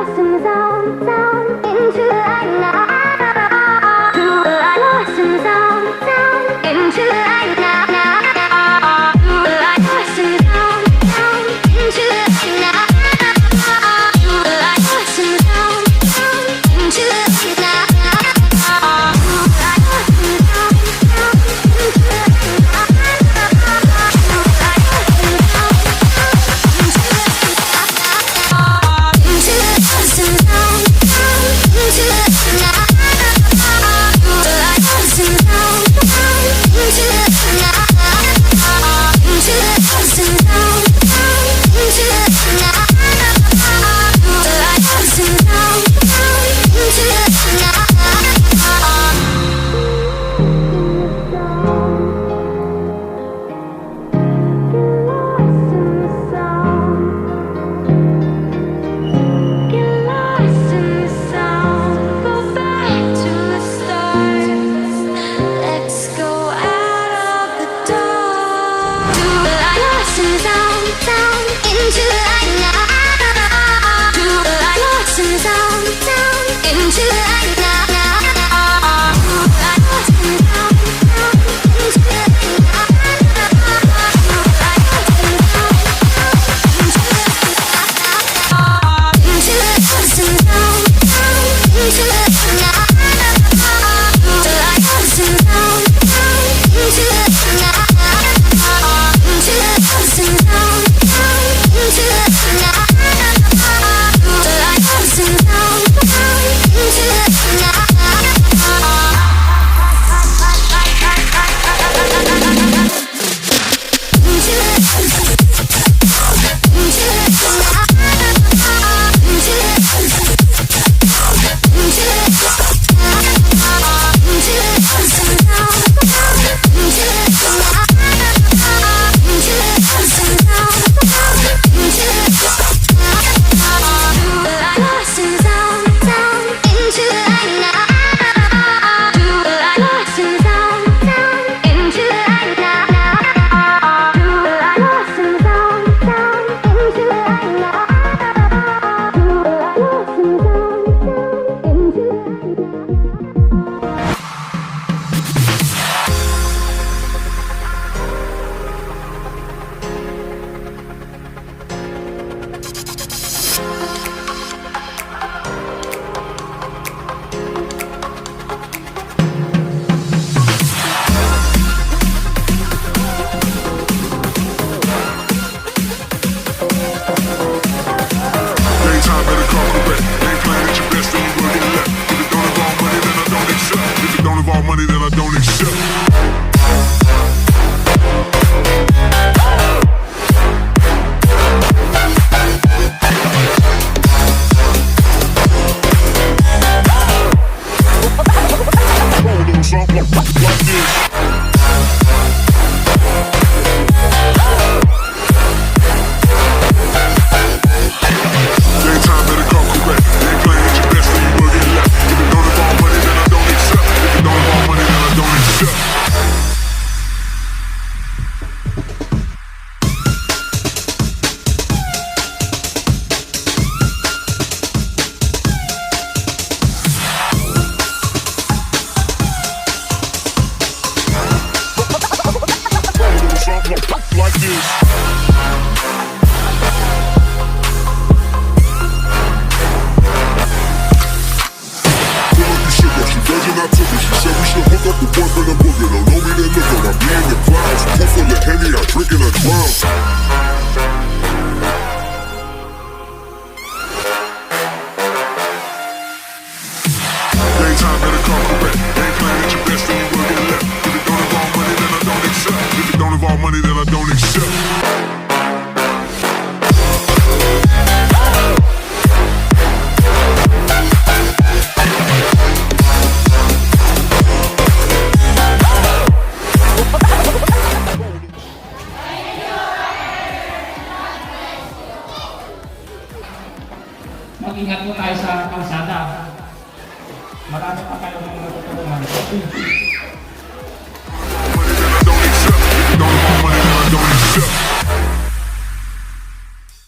lost in sound, sound into the light now. I lost in sound, sound into the light now. I lost in sound, sound into the light now. I lost in sound, sound into the light now. I lost in sound, sound into the light now. Mag-ingat po tayo sa kalsada. Marami pa kayong mga tutulungan.